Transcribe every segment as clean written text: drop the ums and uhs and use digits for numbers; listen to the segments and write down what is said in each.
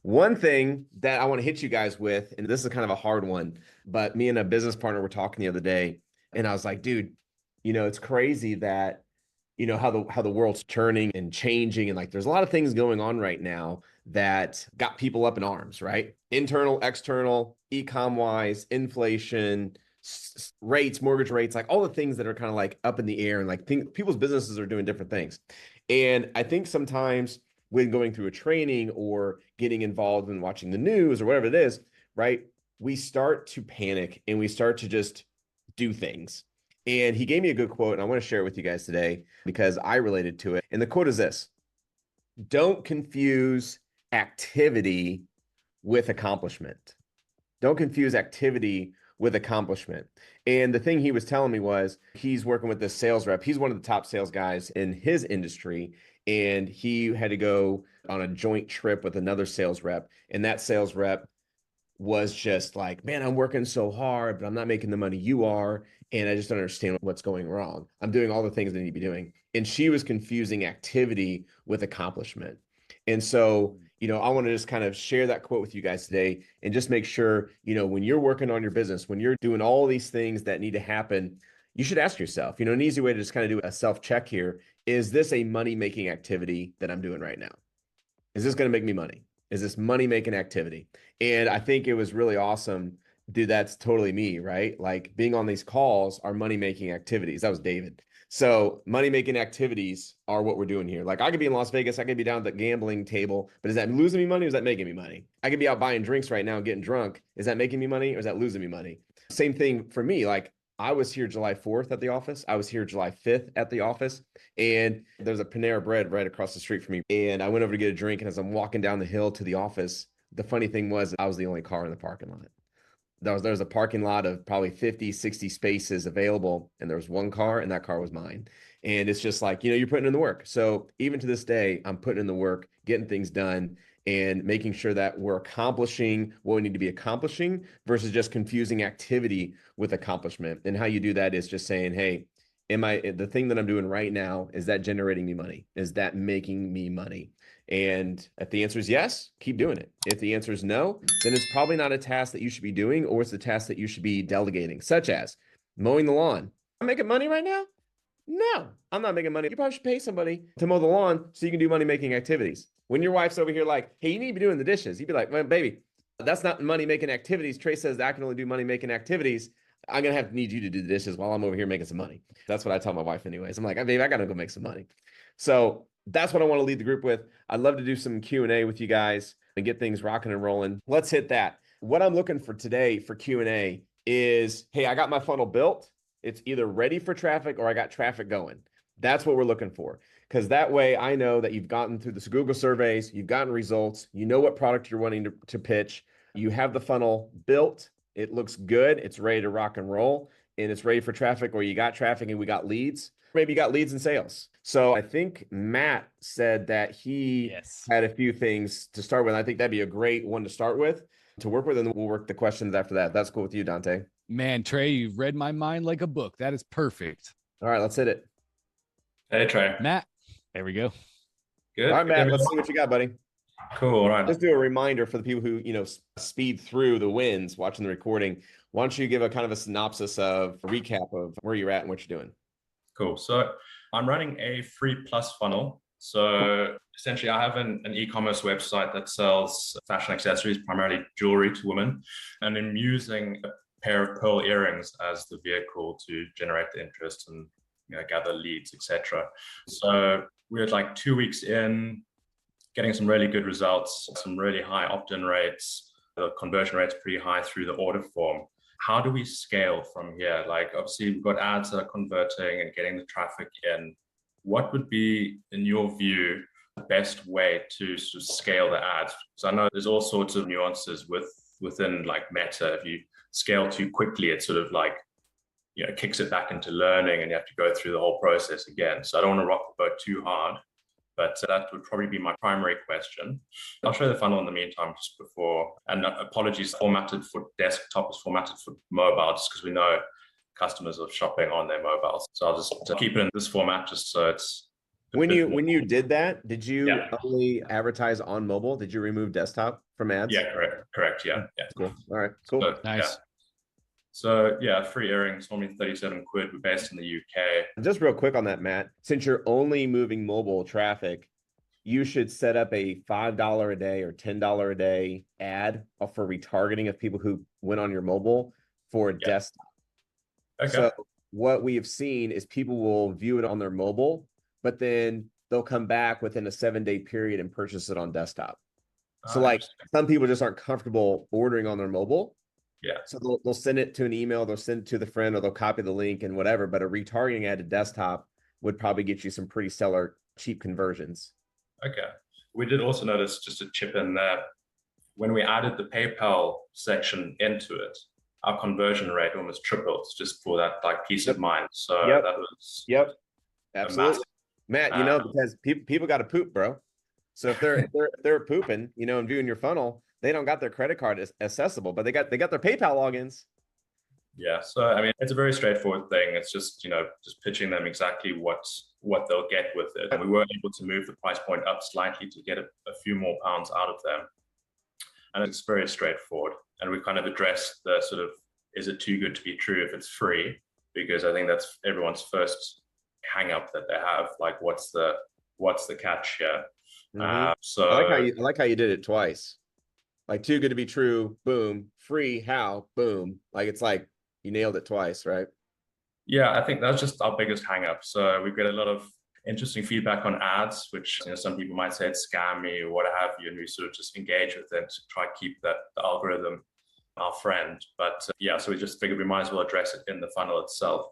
One thing that I want to hit you guys with, and this is kind of a hard one, but me and a business partner were talking the other day, and I was like, dude, it's crazy that, how the world's turning and changing, and like there's a lot of things going on right now that got people up in arms, right? Internal, external, e-com wise, inflation, rates, mortgage rates, like all the things that are kind of like up in the air, and like people's businesses are doing different things. And I think sometimes when going through a training or getting involved in watching the news or whatever it is, right? We start to panic and we start to just do things. And he gave me a good quote, and I want to share it with you guys today because I related to it. And the quote is this: don't confuse activity with accomplishment. Don't confuse activity with accomplishment. And the thing he was telling me was he's working with this sales rep. He's one of the top sales guys in his industry. And he had to go on a joint trip with another sales rep. And that sales rep was just like, man, I'm working so hard, but I'm not making the money you are. And I just don't understand what's going wrong. I'm doing all the things I need to be doing. And she was confusing activity with accomplishment. And so, I want to just kind of share that quote with you guys today and just make sure, when you're working on your business, when you're doing all these things that need to happen, you should ask yourself, an easy way to just kind of do a self check here. Is this a money making activity that I'm doing right now? Is this going to make me money? Is this money making activity? And I think it was really awesome. Dude, that's totally me, right? Like being on these calls are money making activities. That was David. So money making activities are what we're doing here. Like I could be in Las Vegas, I could be down at the gambling table, but is that losing me money or is that making me money? I could be out buying drinks right now and getting drunk. Is that making me money or is that losing me money? Same thing for me. Like I was here July 4th at the office. I was here July 5th at the office. And there's a Panera Bread right across the street from me. And I went over to get a drink. And as I'm walking down the hill to the office, the funny thing was I was the only car in the parking lot. There was a parking lot of probably 50, 60 spaces available. And there was one car, and that car was mine. And it's just like, you're putting in the work. So even to this day, I'm putting in the work, getting things done, and making sure that we're accomplishing what we need to be accomplishing versus just confusing activity with accomplishment. And how you do that is just saying, hey, the thing that I'm doing right now, is that generating me money? Is that making me money? And if the answer is yes, keep doing it. If the answer is no, then it's probably not a task that you should be doing, or it's a task that you should be delegating, such as mowing the lawn. I'm making money right now? No, I'm not making money. You probably should pay somebody to mow the lawn so you can do money making activities. When your wife's over here like, hey, you need to be doing the dishes, you'd be like, well, baby, that's not money making activities. Trey says that I can only do money making activities. I'm gonna have to need you to do the dishes while I'm over here making some money. That's what I tell my wife, anyways. I'm like, baby, I gotta go make some money. So that's what I want to lead the group with. I'd love to do some Q&A with you guys and get things rocking and rolling. Let's hit that. What I'm looking for today for Q&A is, hey, I got my funnel built. It's either ready for traffic or I got traffic going. That's what we're looking for. Because that way I know that you've gotten through the Google surveys, you've gotten results, you know what product you're wanting to pitch, you have the funnel built, it looks good, it's ready to rock and roll, and it's ready for traffic, or you got traffic and we got leads. Maybe you got leads and sales. So I think Matt said that he Yes. had a few things to start with. I think that'd be a great one to start with, to work with, and then we'll work the questions after that. That's cool with you, Dante. Man, Trey, you've read my mind like a book. That is perfect. All right, let's hit it. Hey, Trey. Matt, there we go. All right, Good. Matt, let's see what you got, buddy. Cool. All right. Just do a reminder for the people who, speed through the wins watching the recording. Why don't you give a kind of a synopsis of a recap of where you're at and what you're doing? Cool. So I'm running a free plus funnel. So essentially, I have an e-commerce website that sells fashion accessories, primarily jewelry to women. And I'm using a pair of pearl earrings as the vehicle to generate the interest and gather leads, etc. So we're like 2 weeks in, getting some really good results, some really high opt-in rates. The conversion rate's pretty high through the order form. How do we scale from here? Like, obviously, we've got ads that are converting and getting the traffic in. What would be, in your view, the best way to sort of scale the ads? Because I know there's all sorts of nuances within like Meta. If you scale too quickly, it sort of like, kicks it back into learning and you have to go through the whole process again. So I don't want to rock the boat too hard, but that would probably be my primary question. I'll show the funnel in the meantime just before, and apologies, formatted for desktop is formatted for mobile just because we know customers are shopping on their mobiles. So I'll just keep it in this format just so it's When you did that, did you Yeah. only advertise on mobile? Did you remove desktop from ads? Yeah, correct. Yeah. Cool. All right, cool. So, yeah. Nice. So yeah, free earrings, normally 37 quid. We're based in the UK. Just real quick on that, Matt, since you're only moving mobile traffic, you should set up a $5 a day or $10 a day ad for retargeting of people who went on your mobile for Yeah. desktop. Okay. So what we have seen is people will view it on their mobile, but then they'll come back within a 7-day period and purchase it on desktop. So like some people just aren't comfortable ordering on their mobile. Yeah. So they'll send it to an email, they'll send it to the friend, or they'll copy the link and whatever. But a retargeting ad to desktop would probably get you some pretty stellar cheap conversions. Okay. We did also notice, just to chip in there, when we added the PayPal section into it, our conversion rate almost tripled just for that like peace of mind. So that was Absolutely. Matt, because people got to poop, bro. So if they're pooping, and viewing your funnel, they don't got their credit card accessible, but they got their PayPal logins. Yeah. So I mean, it's a very straightforward thing. It's just just pitching them exactly what they'll get with it. And we were able to move the price point up slightly to get a few more pounds out of them. And it's very straightforward. And we kind of addressed the sort of, is it too good to be true if it's free? Because I think that's everyone's first hang up that they have. Like, what's the catch here? Mm-hmm. So I like how you did it twice. Like, too good to be true, boom. Free, how, boom. Like, it's like you nailed it twice, right? Yeah, I think that's just our biggest hang up. So we get a lot of interesting feedback on ads, which some people might say it's scammy or what have you, and we sort of just engage with it to try to keep the algorithm our friend. But so we just figured we might as well address it in the funnel itself.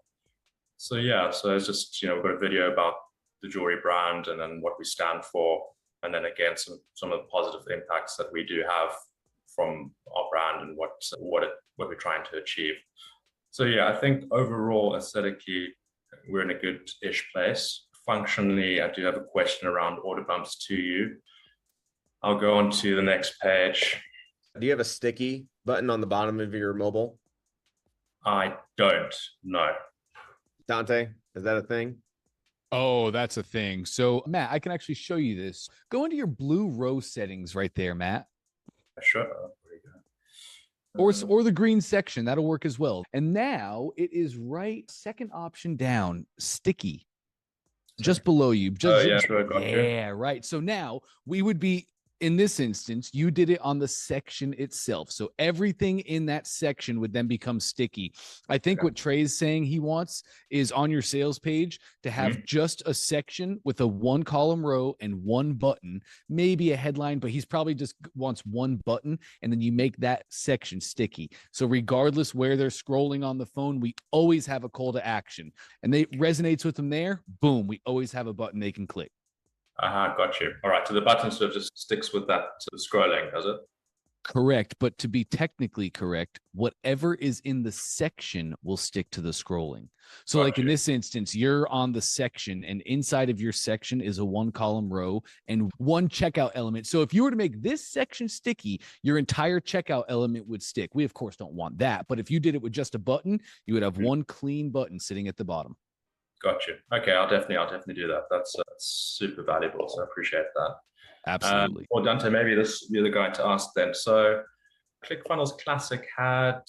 So so it's just we've got a video about the jewelry brand and then what we stand for, and then again some of the positive impacts that we do have from our brand and what we're trying to achieve. So I think overall aesthetically we're in a good-ish place. Functionally, I do have a question around order bumps to you. I'll go on to the next page. Do you have a sticky button on the bottom of your mobile? I don't, no. Dante, is that a thing? Oh, that's a thing. So Matt, I can actually show you this. Go into your blue row settings right there, Matt. Sure. Or the green section, that'll work as well. And now it is right second option down, sticky, just below you. Right. So now we would be, in this instance, you did it on the section itself. So everything in that section would then become sticky. I think what Trey's saying he wants is on your sales page to have just a section with a 1-column row and one button, maybe a headline, but he's probably just wants one button, and then you make that section sticky. So regardless where they're scrolling on the phone, we always have a call to action, and they resonates with them there. Boom. We always have a button they can click. Got you. All right. So the button sort of just sticks with that sort of scrolling, does it? Correct. But to be technically correct, whatever is in the section will stick to the scrolling. So like in this instance, you're on the section, and inside of your section is a 1-column row and one checkout element. So if you were to make this section sticky, your entire checkout element would stick. We, of course, don't want that. But if you did it with just a button, you would have one clean button sitting at the bottom. Got you. Okay, I'll definitely do that. That's super valuable. So I appreciate that. Absolutely. Well, Dante, maybe this would be the guy to ask then. So ClickFunnels Classic had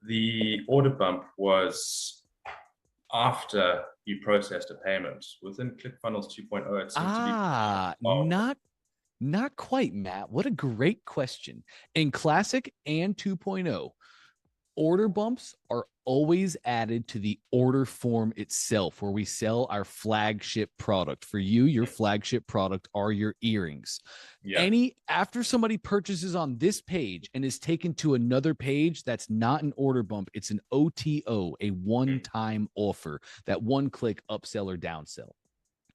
the order bump was after you processed a payment. Within ClickFunnels 2.0, it seems to be not quite, Matt. What a great question. In Classic and 2.0, order bumps are always added to the order form itself, where we sell our flagship product. For you, your flagship product are your earrings. After somebody purchases on this page and is taken to another page, that's not an order bump. It's an OTO, a one-time offer, that one-click upsell or downsell.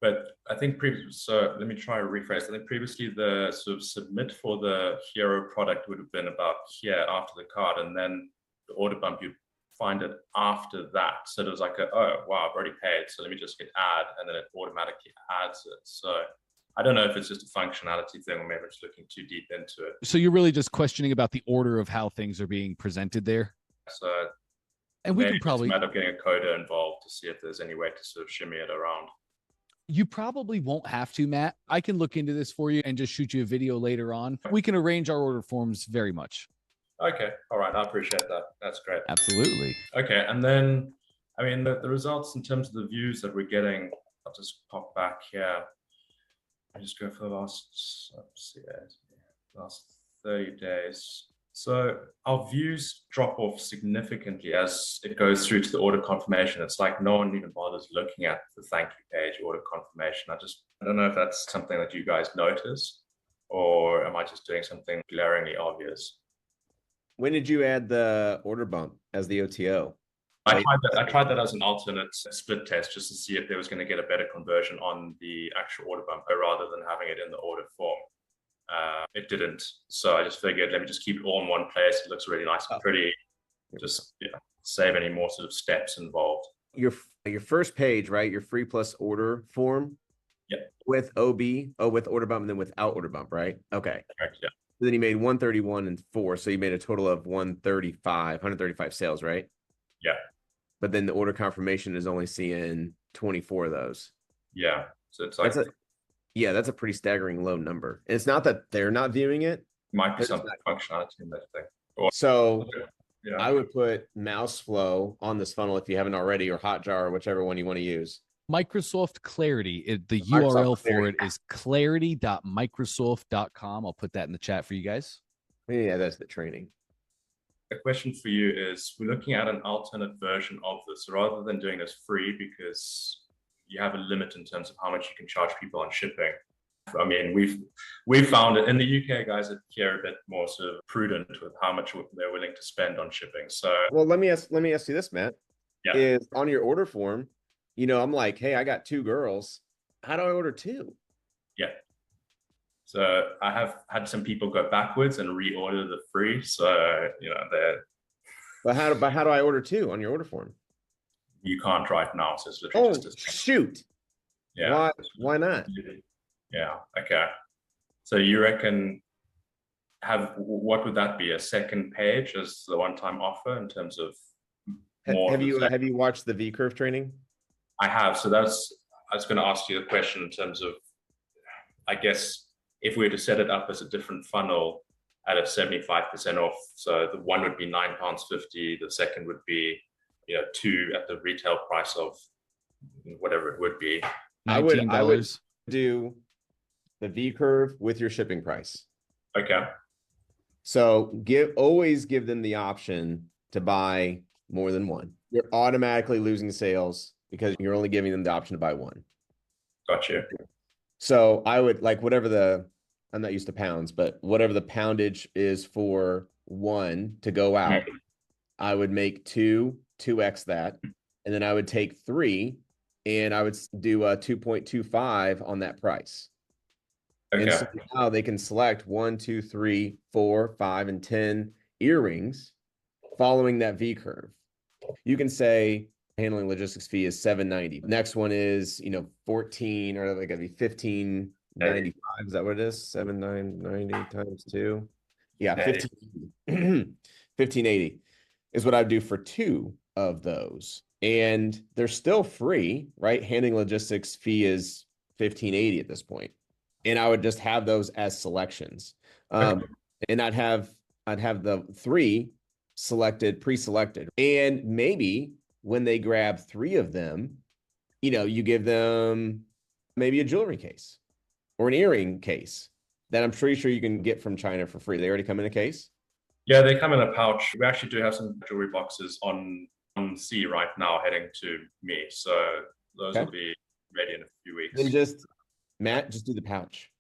But I think so let me try to rephrase. I think previously the sort of submit for the hero product would have been about here after the card, and then the order bump, you'd find it after that. So it was like, oh, wow, I've already paid, so let me just hit add, and then it automatically adds it. So I don't know if it's just a functionality thing or maybe I'm just looking too deep into it. So you're really just questioning about the order of how things are being presented there? So and we can probably it's a matter of getting a coder involved to see if there's any way to sort of shimmy it around. You probably won't have to, Matt. I can look into this for you and just shoot you a video later on. We can arrange our order forms very much. Okay. All right. I appreciate that. That's great. Absolutely. Okay. And then, I mean, the results in terms of the views that we're getting, I'll just pop back here. I just go for the last 30 days. So our views drop off significantly as it goes through to the order confirmation. It's like no one even bothers looking at the thank you page, order confirmation. I don't know if that's something that you guys notice, or am I just doing something glaringly obvious? When did you add the order bump as the OTO? I tried that as an alternate split test just to see if there was going to get a better conversion on the actual order bumper rather than having it in the order form. It didn't. So I just figured, let me just keep it all in one place. It looks really nice and pretty. Just save any more sort of steps involved. Your first page, right? Your free plus order form. Yeah. With with order bump and then without order bump, right? Okay. Correct, yeah. So then you made 131 and 4. So you made a total of 135 sales, right? Yeah. But then the order confirmation is only seeing 24 of those. Yeah. So it's like that's a pretty staggering low number. And it's not that they're not viewing it. Might be some functionality in that thing. So I would put mouse flow on this funnel if you haven't already, or Hotjar, or whichever one you want to use. Microsoft Clarity. The URL for it is clarity.microsoft.com. I'll put that in the chat for you guys. Yeah, that's the training. The question for you is, we're looking at an alternate version of this rather than doing this free because you have a limit in terms of how much you can charge people on shipping. I mean, we've found it in the UK, guys are here a bit more sort of prudent with how much they're willing to spend on shipping. So, well, let me ask you this, Matt. Yeah. Is on your order form, I'm like, hey, I got 2 girls. How do I order 2? Yeah. So I have had some people go backwards and reorder the free. So, they're. But how do I order 2 on your order form? You can't right now. So it's literally just shoot. Yeah. Why not? Yeah. Okay. So you reckon what would that be? A second page as the one-time offer in terms of more? Have you watched the V curve training? I have. So I was going to ask you the question in terms of, I guess, if we were to set it up as a different funnel at a 75% off, so the one would be £9.50, the second would be 2 at the retail price of whatever it would be. $19. I would do the V curve with your shipping price. Okay. So always give them the option to buy more than one. You're automatically losing sales because you're only giving them the option to buy one. Gotcha. So I would I'm not used to pounds, but whatever the poundage is for one to go out, I would make 2x that. And then I would take 3 and I would do a 2.25 on that price. Okay. And so now they can select 1, 2, 3, 4, 5, and 10 earrings following that V curve. You can say handling logistics fee is $7.90. Next one is, 14, or like it'd be $15.95. Is that what it is? $7.90 times 2. Yeah, $15.80 is what I'd do for 2 of those. And they're still free, right? Handling logistics fee is $15.80 at this point. And I would just have those as selections. And I'd have the 3 pre-selected. And maybe when they grab 3 of them, you give them maybe a jewelry case or an earring case that I'm pretty sure you can get from China for free. They already come in a case? Yeah, they come in a pouch. We actually do have some jewelry boxes on sea right now heading to me. So those will be ready in a few weeks. Then Matt, just do the pouch.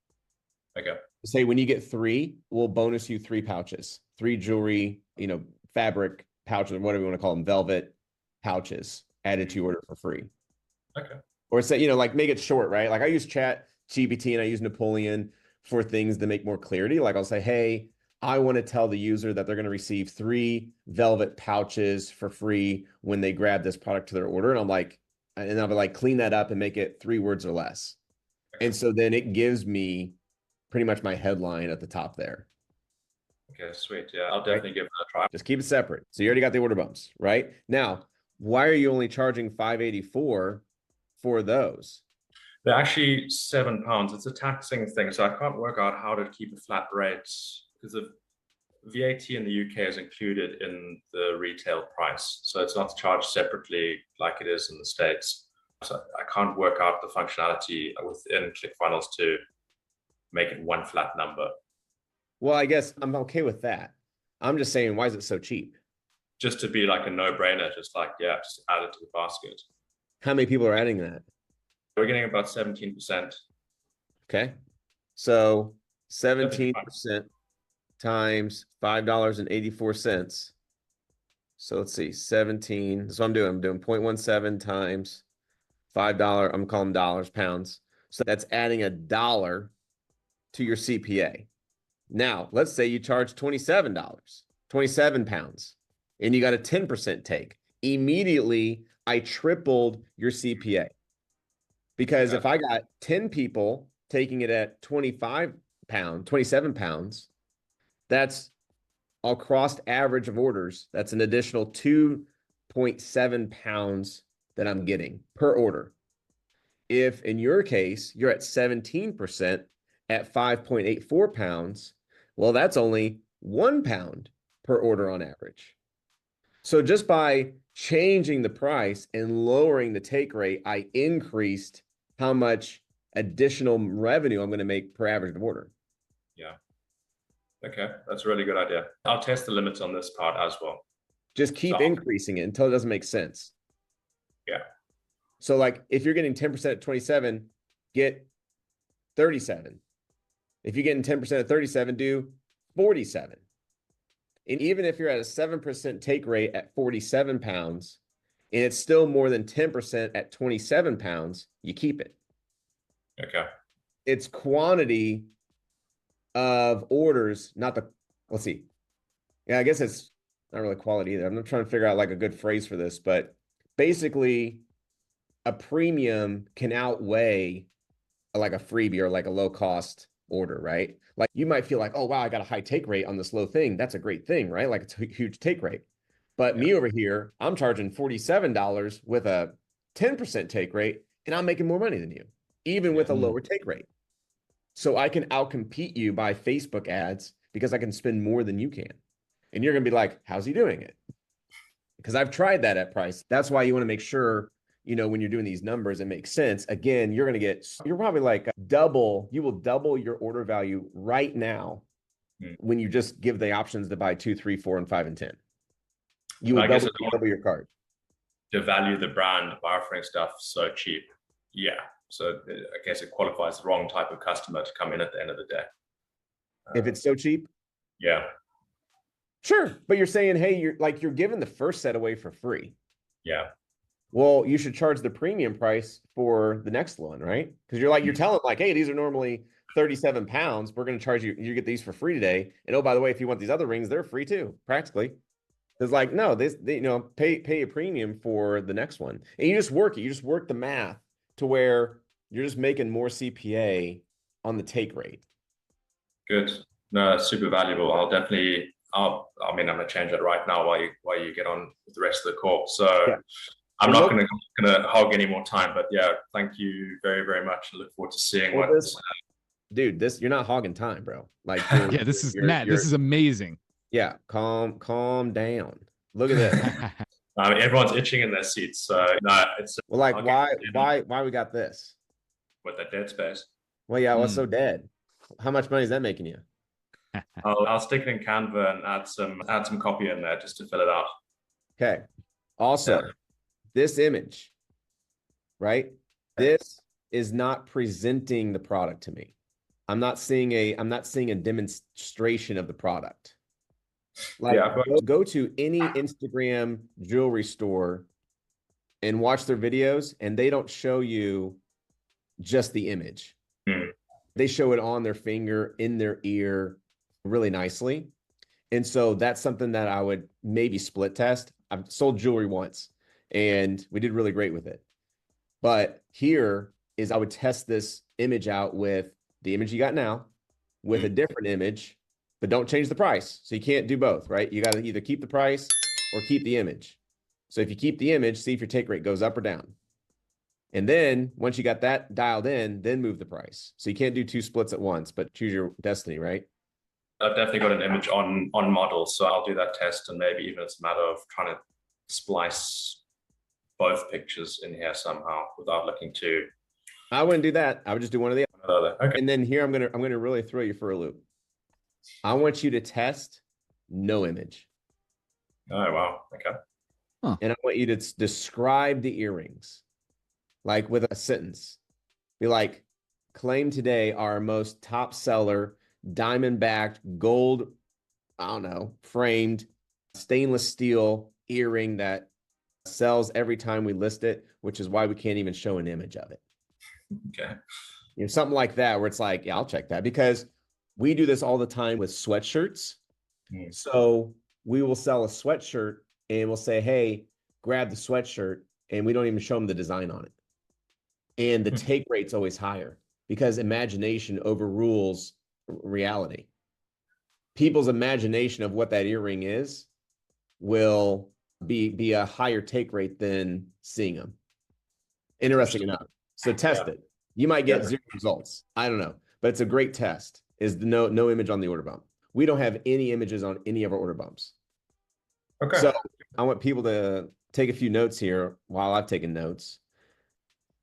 Okay. Say when you get 3, we'll bonus you 3 pouches, 3 jewelry, fabric pouches, or whatever you want to call them, velvet pouches added to your order for free. Okay. Or say, like make it short, right? Like I use ChatGPT and I use Napoleon for things to make more clarity. Like I'll say, hey, I want to tell the user that they're going to receive 3 velvet pouches for free when they grab this product to their order. And I'll be like, clean that up and make it 3 words or less. Okay. And so then it gives me pretty much my headline at the top there. Okay, sweet. Yeah, I'll definitely give it a try. Just keep it separate. So you already got the order bumps, right? Now, why are you only charging $584 for those? They're actually £7. It's a taxing thing, so I can't work out how to keep a flat rate because the VAT in the UK is included in the retail price, so it's not charged separately like it is in the States. So I can't work out the functionality within ClickFunnels to make it one flat number. Well, I guess I'm okay with that. I'm just saying, why is it so cheap? Just to be like a no-brainer, just like, yeah, just add it to the basket. How many people are adding that? We're getting about 17%. Okay. So 17% times $5.84. So let's see, 17. That's what I'm doing. I'm doing 0.17 times $5. I'm calling them dollars, pounds. So that's adding $1 to your CPA. Now, let's say you charge $27, 27 pounds, and you got a 10% take. Immediately, I tripled your CPA. Because if I got 10 people taking it at 27 pounds, that's I'll cross average of orders. That's an additional 2.7 pounds that I'm getting per order. If in your case, you're at 17% at 5.84 pounds, well, that's only 1 pound per order on average. So just by changing the price and lowering the take rate, I increased how much additional revenue I'm going to make per average order. Yeah. Okay, that's a really good idea. I'll test the limits on this part as well. Just keep increasing it until it doesn't make sense. Yeah. So like if you're getting 10% at 27, get 37. If you're getting 10% at 37, do 47. And even if you're at a 7% take rate at 47 pounds, and it's still more than 10% at 27 pounds, you keep it. Okay. It's quantity of orders, not the, let's see. Yeah, I guess it's not really quality either. I'm not trying to figure out like a good phrase for this, but basically a premium can outweigh like a freebie or like a low cost order, right? Like you might feel like, oh, wow, I got a high take rate on this low thing. That's a great thing, right? Like it's a huge take rate. But me over here, I'm charging $47 with a 10% take rate, and I'm making more money than you, even with a lower take rate. So I can outcompete you by Facebook ads because I can spend more than you can. And you're going to be like, how's he doing it? Because I've tried that at price. That's why you want to make sure, you know, when you're doing these numbers, it makes sense. Again, you're probably like you will double your order value right now when you just give the options to buy 2, 3, 4, and 5, and 10. You will double your card. To value the brand by offering stuff so cheap. Yeah. So I guess it qualifies the wrong type of customer to come in at the end of the day. If it's so cheap? Yeah. Sure. But you're saying, hey, you're giving the first set away for free. Yeah. Well, you should charge the premium price for the next one, right? Because you're telling like, hey, these are normally 37 pounds. We're going to charge you get these for free today. And oh, by the way, if you want these other rings, they're free too, practically. It's like, no, pay a premium for the next one. And you just work it. You just work the math to where you're just making more CPA on the take rate. Good. No, that's super valuable. I'm going to change that right now while you get on with the rest of the call. So yeah. I'm not going to hog any more time, but yeah, thank you very, very much. I look forward to seeing dude, you're not hogging time, bro. Like, yeah, this is Matt. This is amazing. Yeah, calm down. Look at this. Everyone's itching in their seats. So no, it's well, like why we got this? What, the dead space? Well, yeah, what's so dead? How much money is that making you? I'll stick it in Canva and add some copy in there just to fill it out. Okay. Also, this image, right? This is not presenting the product to me. I'm not seeing a demonstration of the product. Like go to any Instagram jewelry store and watch their videos, and they don't show you just the image. They show it on their finger, in their ear, really nicely. And so that's something that I would maybe split test. I've sold jewelry once and we did really great with it. But here is I would test this image out with the image you got now, with a different image, but don't change the price. So you can't do both, right? You got to either keep the price or keep the image. So if you keep the image, see if your take rate goes up or down. And then once you got that dialed in, then move the price. So you can't do two splits at once, but choose your destiny, right? I've definitely got an image on models, so I'll do that test, and maybe even it's a matter of trying to splice both pictures in here somehow without looking too. I wouldn't do that. I would just do one of the other. Okay. And then here I'm gonna really throw you for a loop. I want you to test no image. Oh wow. Okay. Huh. And I want you to describe the earrings, like with a sentence. Be like, claim today our most top seller, diamond backed, gold, I don't know, framed, stainless steel earring that sells every time we list it, which is why we can't even show an image of it. Okay. You know, something like that, where it's like, yeah, I'll check that, because we do this all the time with sweatshirts. So we will sell a sweatshirt and we'll say, hey, grab the sweatshirt, and we don't even show them the design on it. And the take rate's always higher because imagination overrules reality. People's imagination of what that earring is will be a higher take rate than seeing them. Interesting enough. So test it. You might get 0 results. I don't know, but it's a great test. Is the no image on the order bump. We don't have any images on any of our order bumps. Okay. So I want people to take a few notes here while I've taken notes.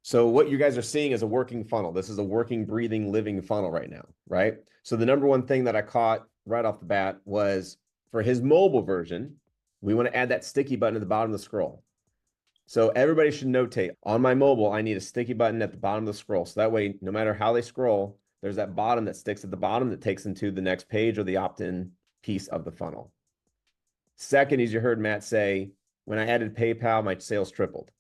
So what you guys are seeing is a working funnel. This is a working, breathing, living funnel right now, right? So the number one thing that I caught right off the bat was, for his mobile version, we want to add that sticky button at the bottom of the scroll. So everybody should notate, on my mobile, I need a sticky button at the bottom of the scroll. So that way, no matter how they scroll, there's that bottom that sticks at the bottom that takes them to the next page or the opt-in piece of the funnel. Second, as you heard Matt say, when I added PayPal, my sales tripled.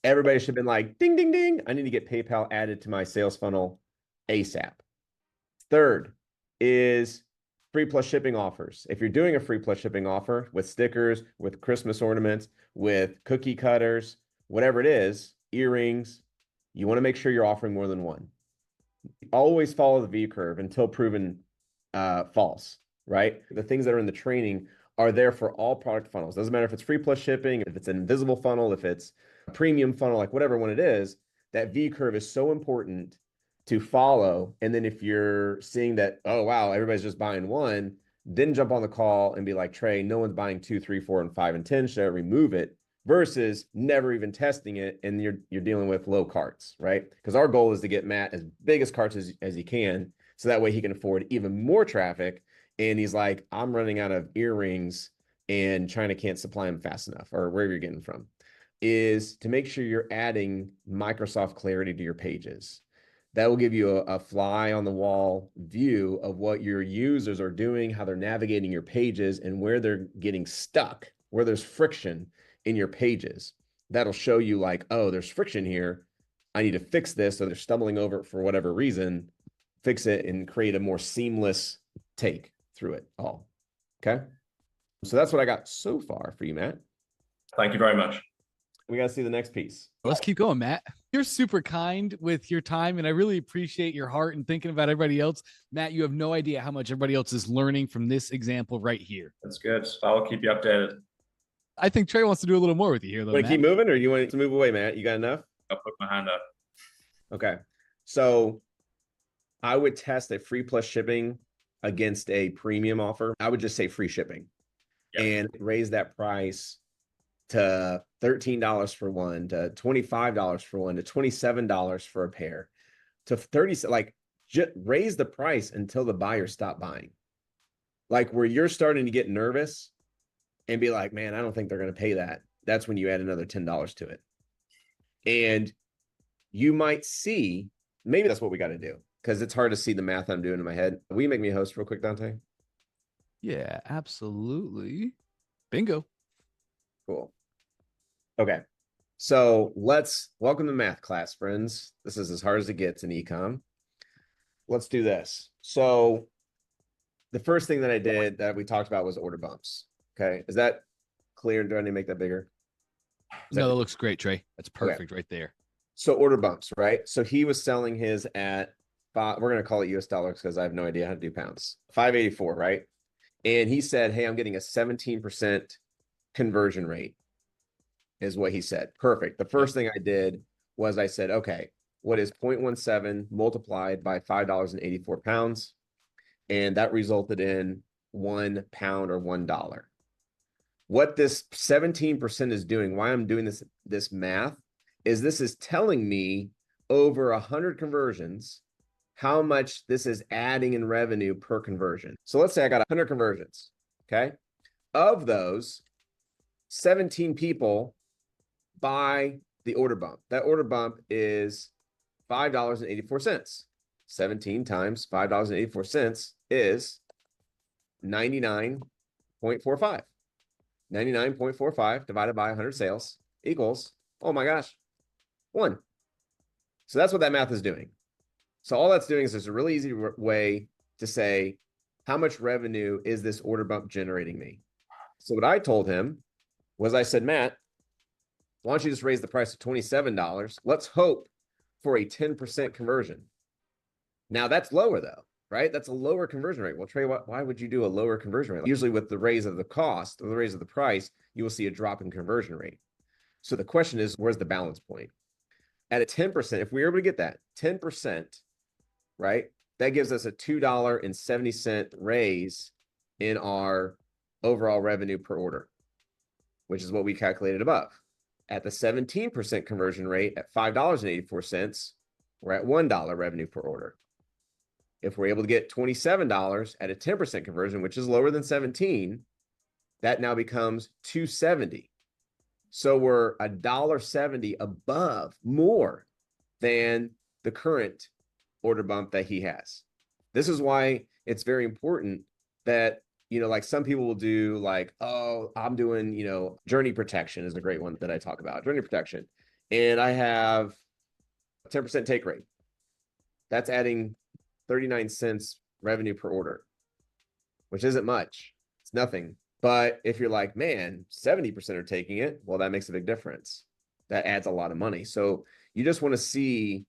Everybody should have been like, ding, ding, ding. I need to get PayPal added to my sales funnel ASAP. Third is free plus shipping offers. If you're doing a free plus shipping offer with stickers, with Christmas ornaments, with cookie cutters, whatever it is, earrings, you want to make sure you're offering more than one. Always follow the V curve until proven false, right? The things that are in the training are there for all product funnels. Doesn't matter if it's free plus shipping, if it's an invisible funnel, if it's a premium funnel, like whatever one it is, that V curve is so important to follow. And then if you're seeing that, oh, wow, everybody's just buying one, then jump on the call and be like, Trey, no one's buying 2, 3, 4, and 5, and 10. Should I remove it? Versus never even testing it, and you're dealing with low carts, right? Because our goal is to get Matt as big as carts as he can, so that way he can afford even more traffic. And he's like, I'm running out of earrings, and China can't supply them fast enough, or wherever you're getting from, is to make sure you're adding Microsoft Clarity to your pages. That will give you a fly on the wall view of what your users are doing, how they're navigating your pages, and where they're getting stuck, where there's friction in your pages. That'll show you like, oh, there's friction here. I need to fix this. So they're stumbling over it for whatever reason, fix it and create a more seamless take through it all. Okay. So that's what I got so far for you, Matt. Thank you very much. We got to see the next piece. Let's keep going, Matt. You're super kind with your time, and I really appreciate your heart and thinking about everybody else. Matt, you have no idea how much everybody else is learning from this example right here. That's good. I'll keep you updated. I think Trey wants to do a little more with you here, though. Want to keep moving, or you want to move away, Matt? You got enough? I'll put my hand up. Okay. So I would test a free plus shipping against a premium offer. I would just say free shipping and raise that price to $13 for one, to $25 for one, to $27 for a pair, to 30, like just raise the price until the buyer stop buying. Like where you're starting to get nervous and be like, man, I don't think they're going to pay that. That's when you add another $10 to it. And you might see, maybe that's what we got to do, because it's hard to see the math I'm doing in my head. Will you make me a host real quick, Dante? Yeah, absolutely. Bingo. Cool. Okay. So welcome to math class, friends. This is as hard as it gets in ecom. Let's do this. So the first thing that I did that we talked about was order bumps. Okay. Is that clear? Do I need to make that bigger? No, that looks great, Trey. That's perfect right there. So order bumps, right? So he was selling his at, we're going to call it US dollars because I have no idea how to do pounds. 584, right? And he said, hey, I'm getting a 17% conversion rate is what he said. Perfect. The first thing I did was I said, okay, what is 0.17 multiplied by $5.84? And that resulted in 1 pound or $1. What this 17% is doing, why I'm doing this math, is this is telling me over 100 conversions, how much this is adding in revenue per conversion. So let's say I got 100 conversions, okay? Of those, 17 people buy the order bump. That order bump is $5.84. 17 times $5.84 is 99.45. 99.45 divided by 100 sales equals, oh my gosh, 1. So that's what that math is doing. So all that's doing is there's a really easy way to say, how much revenue is this order bump generating me? So what I told him was, I said, Matt, why don't you just raise the price to $27? Let's hope for a 10% conversion. Now that's lower though, right? That's a lower conversion rate. Well, Trey, why would you do a lower conversion rate? Usually with the raise of the cost or the raise of the price, you will see a drop in conversion rate. So the question is, where's the balance point? At a 10%, if we were able to get that 10%, right, that gives us a $2.70 raise in our overall revenue per order, which is what we calculated above. At the 17% conversion rate at $5.84, we're at $1 revenue per order. If we're able to get $27 at a 10% conversion, which is lower than 17, that now becomes $2.70. So we're $1.70 above, more than the current order bump that he has. This is why it's very important that, like some people will do like, oh, I'm doing, journey protection is a great one that I talk about, journey protection. And I have a 10% take rate. That's adding 39 cents revenue per order, which isn't much. It's nothing. But if you're like, man, 70% are taking it, well, that makes a big difference. That adds a lot of money. So you just want to see,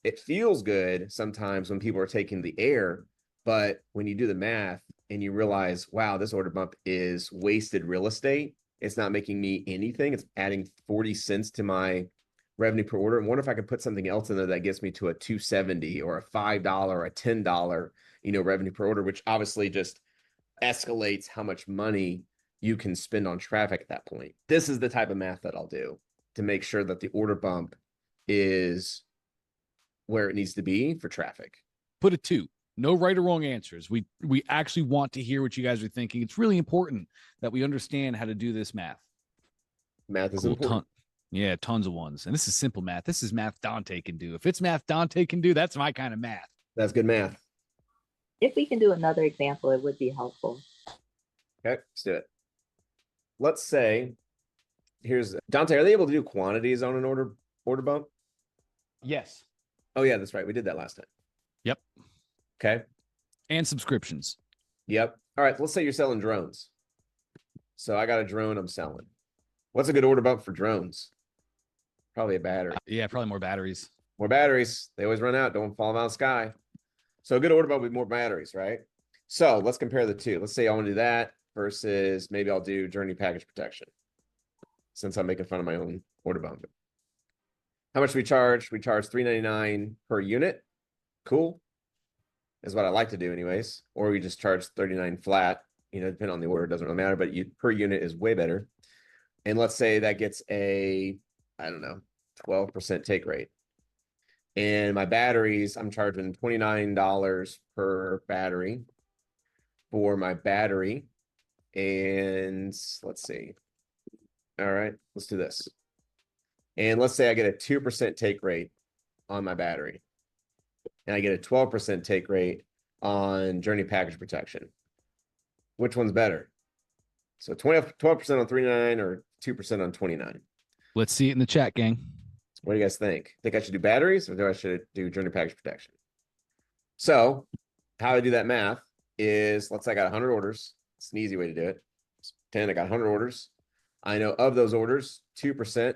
it feels good sometimes when people are taking the air, but when you do the math and you realize, wow, this order bump is wasted real estate, it's not making me anything. It's adding 40 cents to my revenue per order. And wonder if I could put something else in there that gets me to a $2.70 or a $5 or a $10, revenue per order, which obviously just escalates how much money you can spend on traffic at that point. This is the type of math that I'll do to make sure that the order bump is where it needs to be for traffic. Put a 2. No right or wrong answers. We actually want to hear what you guys are thinking. It's really important that we understand how to do this math. Math is important. Yeah, tons of ones. And this is simple math. This is math Dante can do. If it's math Dante can do, that's my kind of math. That's good math. If we can do another example, it would be helpful. Okay, let's do it. Let's say, here's Dante. Are they able to do quantities on an order bump? Yes. Oh yeah, that's right. We did that last time. Yep. Okay. And subscriptions. Yep. All right. Let's say you're selling drones. So I got a drone I'm selling. What's a good order bump for drones? Probably a battery. Yeah, probably more batteries. More batteries. They always run out. Don't fall out of the sky. So a good order bump with more batteries, right? So let's compare the two. Let's say I want to do that versus maybe I'll do journey package protection, since I'm making fun of my own order bump. How much do we charge? We charge $3.99 per unit. Cool. Is what I like to do anyways. Or we just charge $39 flat, depending on the order, it doesn't really matter, but per unit is way better. And let's say that gets a, 12% take rate. And my batteries, I'm charging $29 per battery for my battery. And let's see. All right, let's do this. And let's say I get a 2% take rate on my battery. And I get a 12% take rate on journey package protection. Which one's better? So 12% on $3.99 or 2% on $29? Let's see it in the chat, gang. What do you guys think? Think I should do batteries or do I should do journey package protection? So how I do that math is, let's say I got 100 orders. It's an easy way to do it. 10, I got 100 orders. I know of those orders, 2%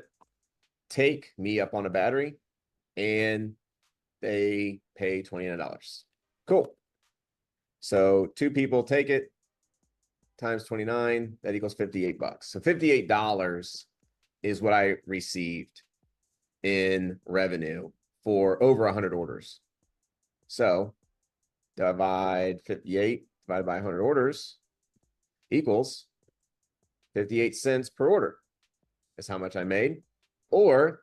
take me up on a battery and they pay $29. Cool. So 2 people take it times 29, that equals $58. So $58 is what I received in revenue for over 100 orders. So divide 58 divided by 100 orders equals 58 cents per order is how much I made. Or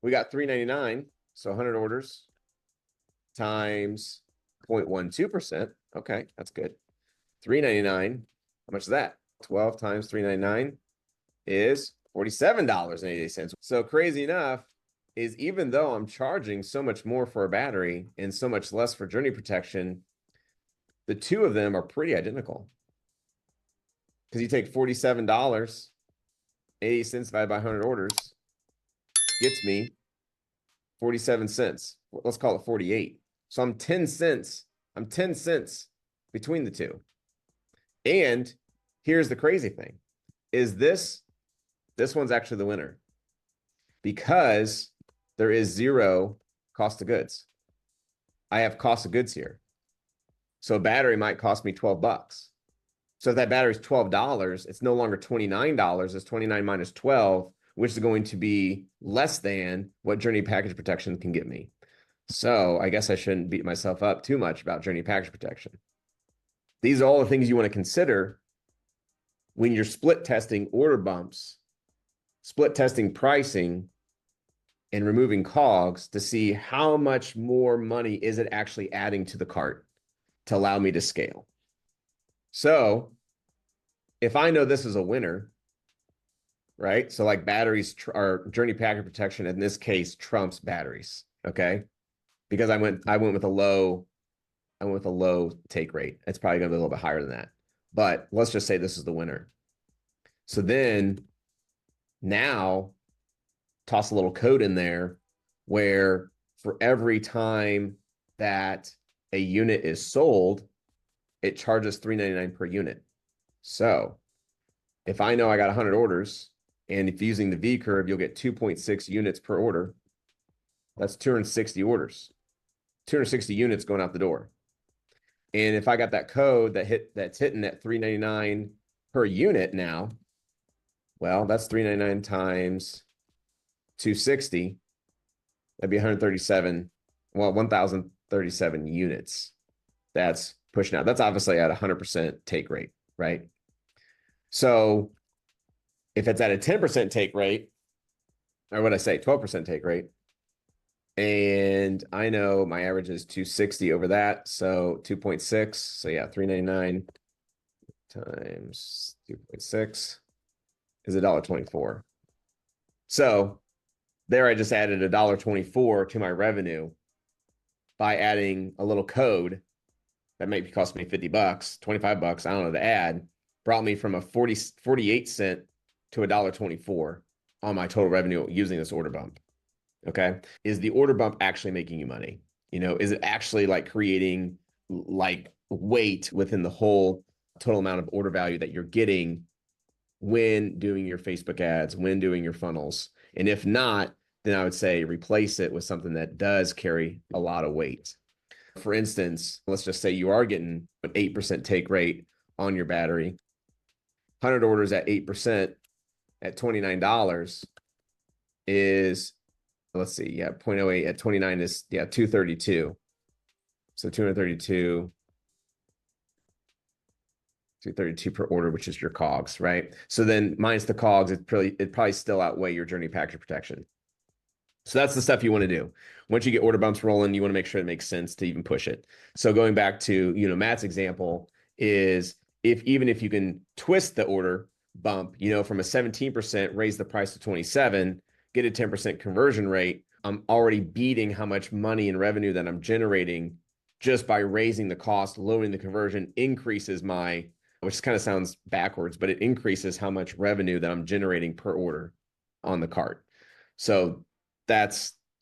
we got $3.99. So 100 orders times 0.12%. Okay, that's good. $3.99. How much is that? 12 times $3.99 is $47.88. So crazy enough is, even though I'm charging so much more for a battery and so much less for journey protection, the two of them are pretty identical. Because you take $47.80 divided by 100 orders, gets me 47 cents. Let's call it 48. So I'm 10 cents. I'm 10 cents between the two. And here's the crazy thing is this one's actually the winner, because there is zero cost of goods. I have cost of goods here. So a battery might cost me $12. So if that battery is $12, it's no longer $29. It's 29 minus 12, which is going to be less than what Journey Package Protection can get me. So I guess I shouldn't beat myself up too much about Journey Package Protection. These are all the things you want to consider when you're split testing order bumps, split testing pricing, and removing COGS to see how much more money is it actually adding to the cart to allow me to scale. So if I know this is a winner, right? So like batteries or Journey Package Protection in this case trumps batteries, okay? Because I went with a low take rate. It's probably gonna be a little bit higher than that. But let's just say this is the winner. So then now toss a little code in there where for every time that a unit is sold, it charges $3.99 per unit. So if I know I got 100 orders, and if using the V curve, you'll get 2.6 units per order. That's 260 orders, 260 units going out the door. And if I got that code that's hitting at $3.99 per unit now, well, that's $3.99 times 260. That'd be 137, well, 1,037 units. That's pushing out. That's obviously at 100% take rate, right? So if it's at a 10% take rate, or what I say, 12% take rate, and I know my average is 260 over that, so 2.6. So yeah, 399 times 2.6 is $1.24. So there I just added $1.24 to my revenue by adding a little code that maybe cost me $50, $25, I don't know, to add, brought me from a 48 cent to $1.24 on my total revenue using this order bump. Okay. Is the order bump actually making you money? You know, is it actually like creating like weight within the whole total amount of order value that you're getting when doing your Facebook ads, when doing your funnels? And if not, then I would say replace it with something that does carry a lot of weight. For instance, let's just say you are getting an 8% take rate on your battery. 100 orders at 8% at $29 is, let's see, yeah, 0.08 at 29 is, yeah, 232. So 232 per order, which is your COGS, right? So then minus the COGS, it probably still outweigh your Journey Package Protection. So that's the stuff you want to do. Once you get order bumps rolling, you want to make sure it makes sense to even push it. So going back to, you know, Matt's example is even if you can twist the order bump, you know, from a 17%, raise the price to 27, get a 10% conversion rate, I'm already beating how much money and revenue that I'm generating just by raising the cost, lowering the conversion, increases my, which kind of sounds backwards, but it increases how much revenue that I'm generating per order on the cart. So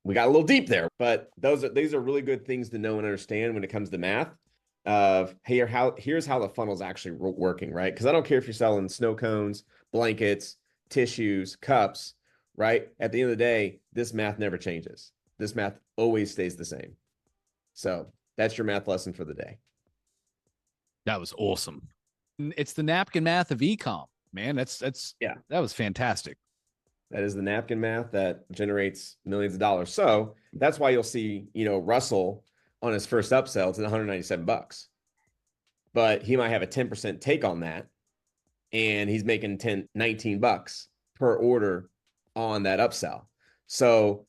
we got a little deep there, but these are really good things to know and understand when it comes to math of, hey, here's how the funnel's actually working, right? Because I don't care if you're selling snow cones, blankets, tissues, cups, right? At the end of the day, this math never changes. This math always stays the same. So that's your math lesson for the day. That was awesome. It's the napkin math of ecom, man. That's yeah. That was fantastic. That is the napkin math that generates millions of dollars. So that's why you'll see, Russell on his first upsell to $197, but he might have a 10% take on that. And he's making $19 per order on that upsell. So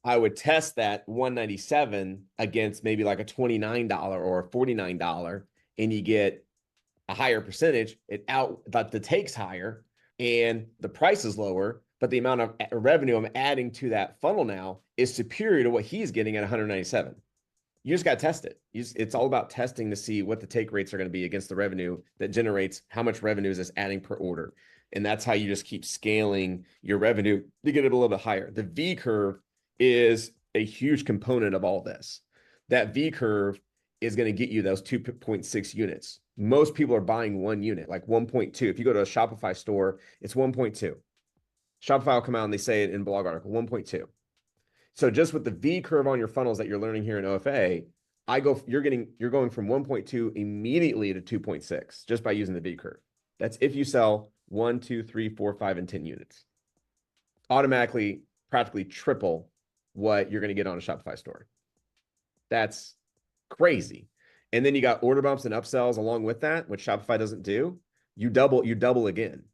I would test that 197 against maybe like a $29 or a $49, and you get a higher percentage. But the take's higher and the price is lower, but the amount of revenue I'm adding to that funnel now is superior to what he's getting at 197. You just got to test it. It's all about testing to see what the take rates are going to be against the revenue that generates how much revenue is this adding per order. And that's how you just keep scaling your revenue to get it a little bit higher. The V curve is a huge component of all this. That V curve is going to get you those 2.6 units. Most people are buying 1 unit, like 1.2. If you go to a Shopify store, it's 1.2. Shopify will come out and they say it in blog article, 1.2. So just with the V curve on your funnels that you're learning here in OFA, you're going from 1.2 immediately to 2.6 just by using the V curve. That's if you sell 1, 2, 3, 4, 5, and 10 units. Automatically, practically triple what you're going to get on a Shopify store. That's crazy. And then you got order bumps and upsells along with that, which Shopify doesn't do. You double again.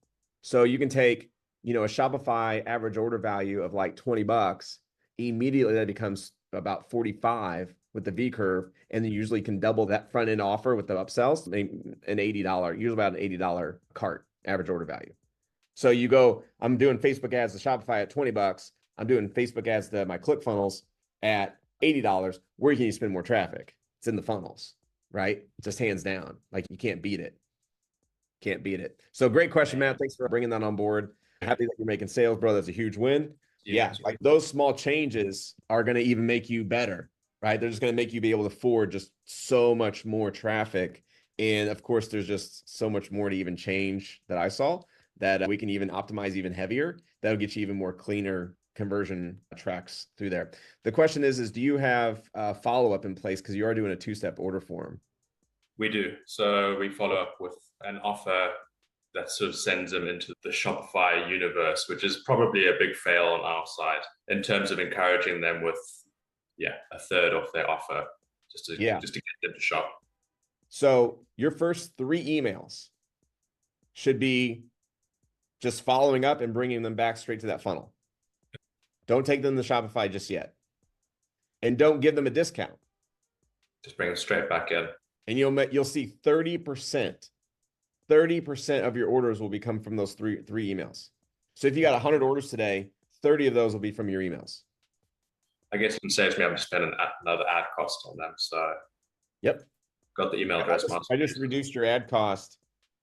So you can take, a Shopify average order value of like $20. Immediately that becomes about 45 with the V curve, and then you usually can double that front end offer with the upsells, an $80, usually about an $80 cart average order value. So you go, I'm doing Facebook ads to Shopify at $20. I'm doing Facebook ads to my ClickFunnels at $80. Where can you spend more traffic? It's in the funnels, right? Just hands down. Like you can't beat it. Can't beat it. So great question, Matt. Thanks for bringing that on board. Happy that you're making sales, bro. That's a huge win. Yeah, like those small changes are going to even make you better, right? They're just going to make you be able to afford just so much more traffic. And of course, there's just so much more to even change that I saw that we can even optimize even heavier. That'll get you even more cleaner conversion tracks through there. The question is do you have follow-up in place? Because you are doing a 2-step order form. We do. So we follow up with an offer that sort of sends them into the Shopify universe, which is probably a big fail on our side in terms of encouraging them with, a third off their offer just to get them to shop. So your first 3 emails should be just following up and bringing them back straight to that funnel. Don't take them to Shopify just yet. And don't give them a discount. Just bring them straight back in. And you'll see 30% of your orders will become from those three emails. So if you got 100 orders today, 30 of those will be from your emails. I guess it saves me having to spend another ad cost on them. So yep. Got the email address. I just reduced your ad cost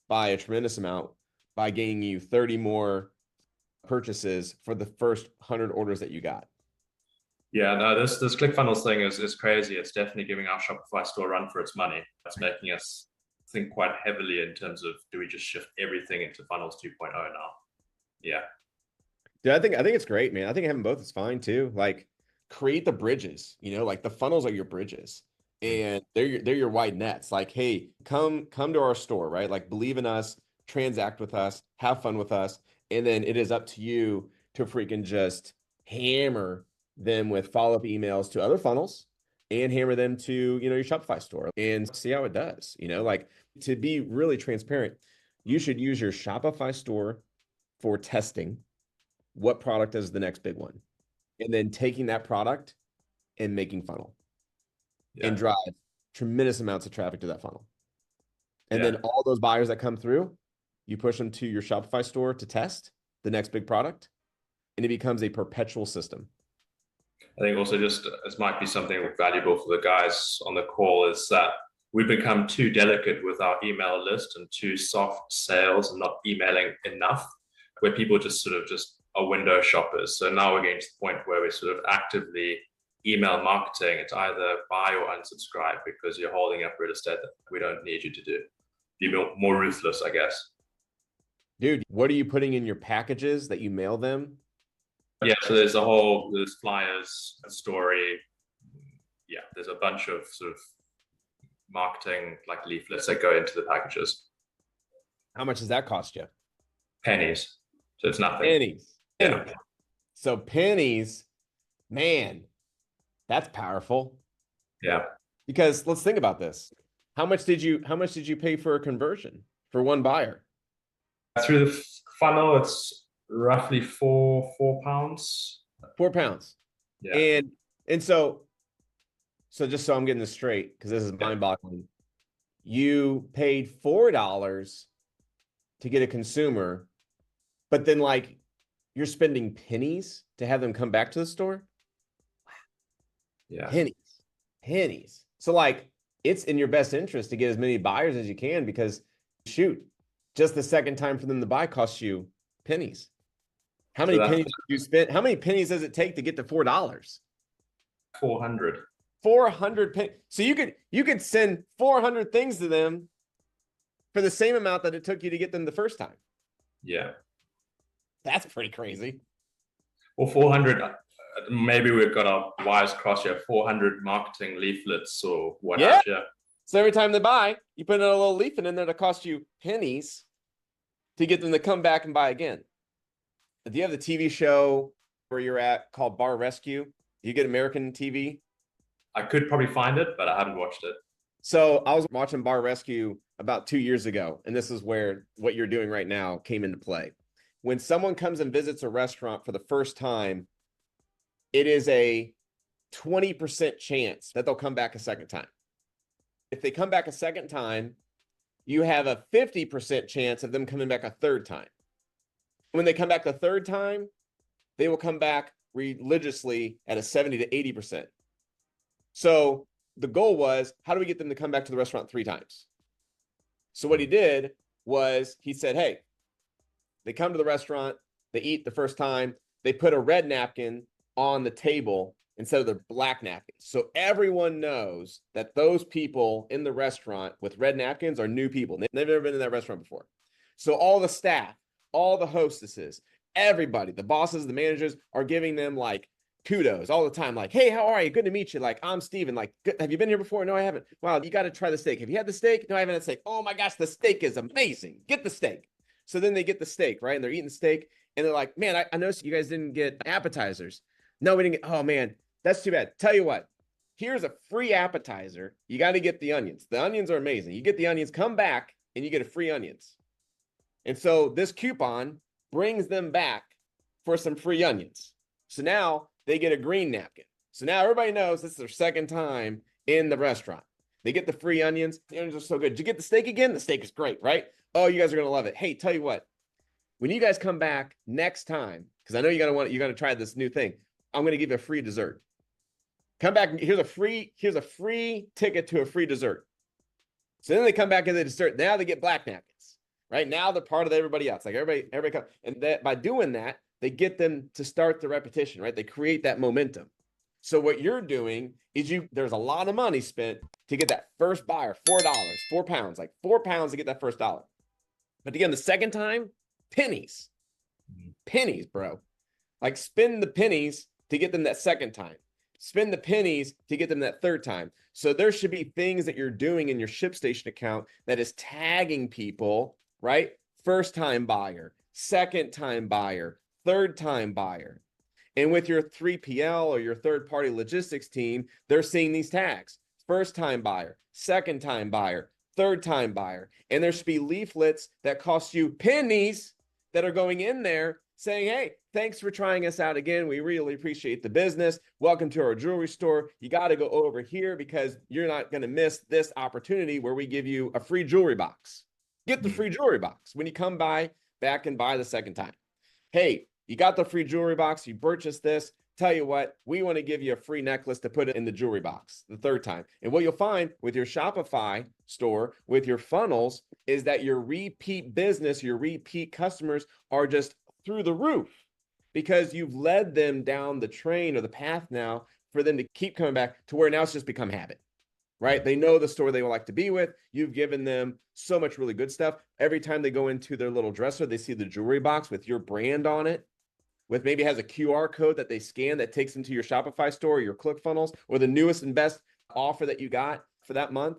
by a tremendous amount by getting you 30 more purchases for the first 100 orders that you got. Yeah, no, this ClickFunnels thing is crazy. It's definitely giving our Shopify store a run for its money. It's making us think quite heavily in terms of, do we just shift everything into Funnels 2.0 now? Yeah. Yeah, I think it's great, man. I think having both is fine too. Like create the bridges, like the funnels are your bridges and they're your wide nets. Like, hey, come to our store, right? Like believe in us, transact with us, have fun with us. And then it is up to you to freaking just hammer them with follow-up emails to other funnels and hammer them to, your Shopify store and see how it does. Like to be really transparent, you should use your Shopify store for testing what product is the next big one. And then taking that product and making funnel and drive tremendous amounts of traffic to that funnel. And then all those buyers that come through, you push them to your Shopify store to test the next big product, and it becomes a perpetual system. I think also just this might be something valuable for the guys on the call is that we've become too delicate with our email list and too soft sales and not emailing enough, where people just are window shoppers. So now we're getting to the point where we're sort of actively email marketing. It's either buy or unsubscribe because you're holding up real estate that we don't need you to do. Be more ruthless, I guess. Dude, what are you putting in your packages that you mail them? Yeah, so there's flyers, a story. Yeah, there's a bunch of sort of marketing like leaflets that go into the packages. How much does that cost you? Pennies. So it's nothing. Pennies. pennies. So pennies, man, that's powerful. Yeah. Because let's think about this. How much did you pay for a conversion for one buyer? Through the funnel, it's roughly £4. £4. Yeah. And so just so I'm getting this straight, because this is mind-boggling. You paid $4 to get a consumer, but then like you're spending pennies to have them come back to the store. Yeah. Pennies. So like it's in your best interest to get as many buyers as you can, because shoot, just the second time for them to buy costs you pennies. How many pennies did you spend? How many pennies does it take to get to $4? 400. 400 pennies. So you could send 400 things to them for the same amount that it took you to get them the first time. Yeah. That's pretty crazy. Well, 400, maybe we've got our wires crossed here, 400 marketing leaflets or whatever. Yeah. So every time they buy, you put in a little leaflet in there to cost you pennies to get them to come back and buy again. Do you have the TV show where you're at called Bar Rescue? Do you get American TV? I could probably find it, but I haven't watched it. So I was watching Bar Rescue about 2 years ago, and this is where what you're doing right now came into play. When someone comes and visits a restaurant for the first time, it is a 20% chance that they'll come back a second time. If they come back a second time, you have a 50% chance of them coming back a third time. When they come back the third time, they will come back religiously at a 70 to 80%. So the goal was, how do we get them to come back to the restaurant 3 times? So what he did was he said, hey, they come to the restaurant, they eat the first time, they put a red napkin on the table instead of the black napkins. So everyone knows that those people in the restaurant with red napkins are new people. They've never been in that restaurant before. So all the staff, all the hostesses, everybody, the bosses, the managers are giving them like kudos all the time. Like, hey, how are you? Good to meet you. Like, I'm Steven. Like, have you been here before? No, I haven't. Wow, you got to try the steak. Have you had the steak? No, I haven't had steak. Oh my gosh, the steak is amazing. Get the steak. So then they get the steak, right? And they're eating the steak. And they're like, man, I noticed you guys didn't get appetizers. No, we didn't get, oh man, that's too bad. Tell you what, here's a free appetizer. You got to get the onions. The onions are amazing. You get the onions, come back, and you get a free onions. And so this coupon brings them back for some free onions. So now they get a green napkin. So now everybody knows this is their second time in the restaurant. They get the free onions. The onions are so good. Did you get the steak again? The steak is great, right? Oh, you guys are going to love it. Hey, tell you what, when you guys come back next time, because I know you're going to try this new thing, I'm going to give you a free dessert. Come back. Here's a free ticket to a free dessert. So then they come back and the dessert. Now they get black napkins, right? Now they're part of everybody else. Like everybody comes. And that by doing that, they get them to start the repetition, right? They create that momentum. So what you're doing is there's a lot of money spent to get that first buyer, $4, £4, like £4 to get that first dollar. But again, the second time, pennies, bro. Like spend the pennies to get them that second time. Spend the pennies to get them that third time. So there should be things that you're doing in your ShipStation account that is tagging people, right? First time buyer, second time buyer, third time buyer. And with your 3PL or your third party logistics team, they're seeing these tags. First time buyer, second time buyer, third time buyer. And there should be leaflets that cost you pennies that are going in there saying, hey, thanks for trying us out again. We really appreciate the business. Welcome to our jewelry store. You got to go over here because you're not going to miss this opportunity where we give you a free jewelry box. Get the free jewelry box when you come back and buy the second time. Hey, you got the free jewelry box. You purchased this. Tell you what, we want to give you a free necklace to put it in the jewelry box the third time. And what you'll find with your Shopify store, with your funnels, is that your repeat business, your repeat customers are just through the roof because you've led them down the train or the path now for them to keep coming back to where now it's just become habit, right? They know the store they would like to be with. You've given them so much really good stuff. Every time they go into their little dresser, they see the jewelry box with your brand on it, with maybe has a QR code that they scan that takes them to your Shopify store or your ClickFunnels or the newest and best offer that you got for that month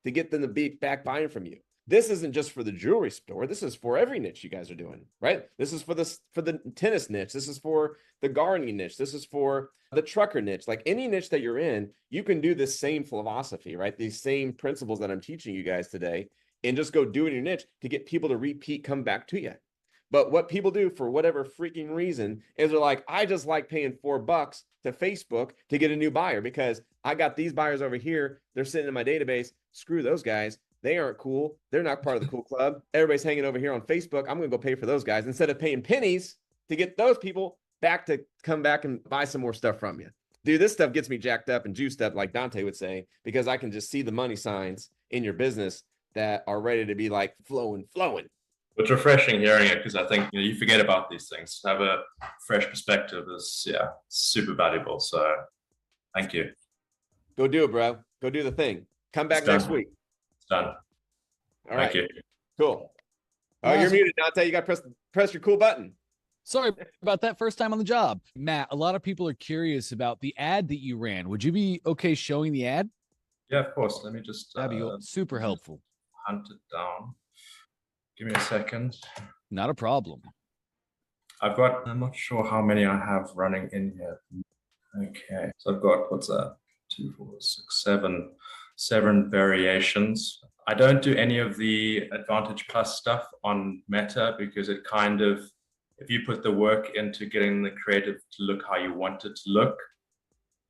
to get them to be back buying from you. this isn't just for the jewelry store. This is for every niche you guys are doing, right? This is for the tennis niche. This is for the gardening niche. This is for the trucker niche. Like any niche that you're in, you can do this same philosophy, right? These same principles that I'm teaching you guys today, and just go do it in your niche to get people to repeat, come back to you. But what people do for whatever freaking reason is they're like, I just like paying $4 to Facebook to get a new buyer because I got these buyers over here. They're sitting in my database. Screw those guys. They aren't cool. They're not part of the cool club. Everybody's hanging over here on Facebook. I'm going to go pay for those guys instead of paying pennies to get those people back to come back and buy some more stuff from you. Dude, this stuff gets me jacked up and juiced up, like Dante would say, because I can just see the money signs in your business that are ready to be like flowing. It's refreshing hearing it because I think you forget about these things. To have a fresh perspective is super valuable. So thank you. Go do it, bro. Go do the thing. Come back next week. It's done. All Thank right. you. Cool. Oh, you're muted, Dante. You got to press your cool button. Sorry about that, first time on the job. Matt, a lot of people are curious about the ad that you ran. Would you be okay showing the ad? Yeah, of course. Let me just that'd be super helpful. Hunt it down. Give me a second. Not a problem. I'm not sure how many I have running in here. Okay. So I've got, what's that? 2, 4, 6, 7 variations. I don't do any of the Advantage Plus stuff on Meta because it kind of, if you put the work into getting the creative to look how you want it to look,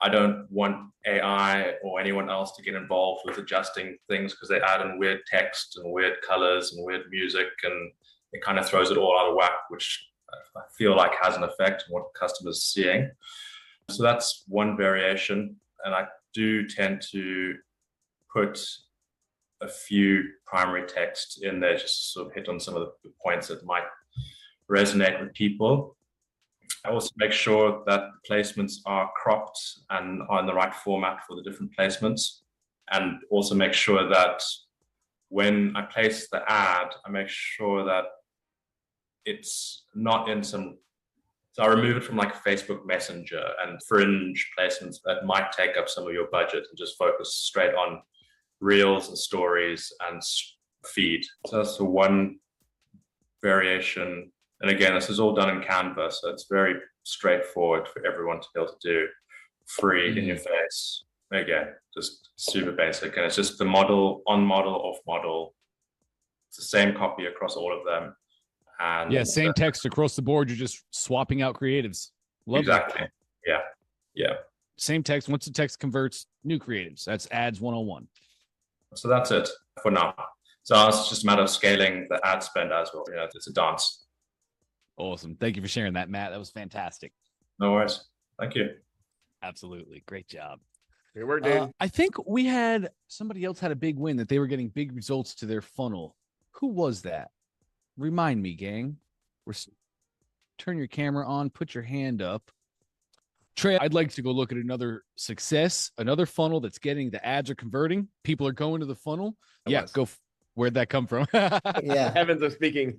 I don't want AI or anyone else to get involved with adjusting things because they add in weird text and weird colors and weird music, and it kind of throws it all out of whack, which I feel like has an effect on what customers are seeing. So that's one variation. And I do tend to put a few primary text in there just to sort of hit on some of the points that might resonate with people. I also make sure that placements are cropped and are in the right format for the different placements, and also make sure that when I place the ad, I make sure that it's not in some, so I remove it from like Facebook Messenger and fringe placements that might take up some of your budget and just focus straight on reels and stories and feed. So that's the one variation. And again, this is all done in Canva, so it's very straightforward for everyone to be able to do, free in your face. Again, just super basic. And it's just the model, on model, off model. It's the same copy across all of them. And yeah, same text across the board. You're just swapping out creatives. Love exactly. That. Yeah. Same text. Once the text converts, new creatives. That's ads 101. So that's it for now. So it's just a matter of scaling the ad spend as well. It's a dance. Awesome. Thank you for sharing that, Matt. That was fantastic. No worries. Thank you. Absolutely. Great job. Good work, dude. I think we had somebody else had a big win that they were getting big results to their funnel. Who was that? Remind me, gang. Turn your camera on, put your hand up. Trey, I'd like to go look at another success, another funnel that's getting the ads are converting. People are going to the funnel. Go. Where'd that come from? Yeah. Heavens of speaking.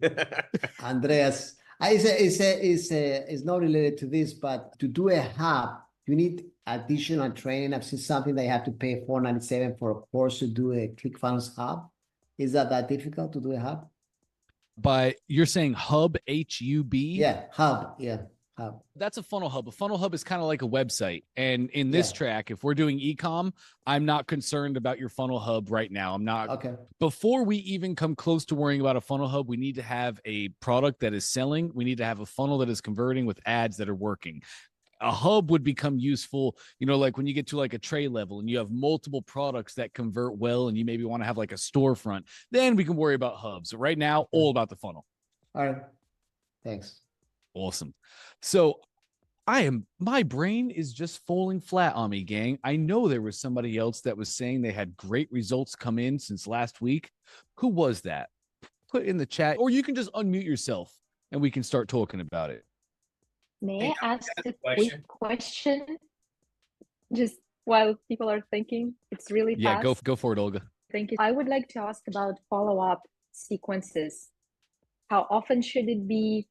Andreas, it's not related to this, but to do a hub, you need additional training. I've seen something that you have to pay $497 for a course to do a ClickFunnels hub. Is that difficult to do a hub? But you're saying hub, H-U-B? Yeah, hub. Yeah, hub. That's a funnel hub. A funnel hub is kind of like a website. And in this track, if we're doing e-com, I'm not concerned about your funnel hub right now. I'm not. Okay. Before we even come close to worrying about a funnel hub, we need to have a product that is selling. We need to have a funnel that is converting with ads that are working. A hub would become useful, like when you get to like a tray level and you have multiple products that convert well and you maybe want to have like a storefront, then we can worry about hubs. Right now, all about the funnel. All right. Thanks. Awesome. So my brain is just falling flat on me, gang. I know there was somebody else that was saying they had great results come in since last week. Who was that? Put in the chat, or you can just unmute yourself and we can start talking about it. May I ask a quick question? Just while people are thinking, it's really fast. Yeah, go for it, Olga. Thank you. I would like to ask about follow-up sequences. How often should it be?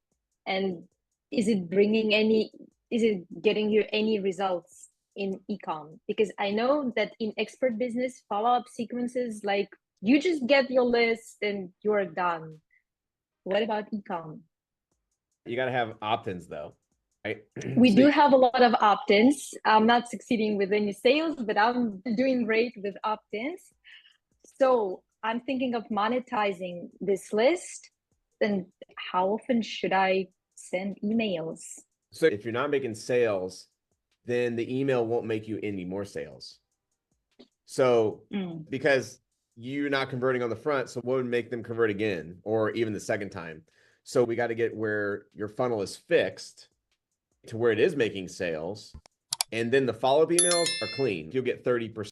And is it getting you any results in ecom? Because I know that in expert business, follow-up sequences like you just get your list and you're done. What about ecom? You got to have opt-ins though, right? We So do have a lot of opt-ins. I'm not succeeding with any sales, but I'm doing great with opt-ins. So I'm thinking of monetizing this list. And how often should I send emails? so if you're not making sales, then the email won't make you any more sales. So because you're not converting on the front, so what would make them convert again or even the second time? So we got to get where your funnel is fixed to where it is making sales. And then the follow-up emails are clean. You'll get 30%.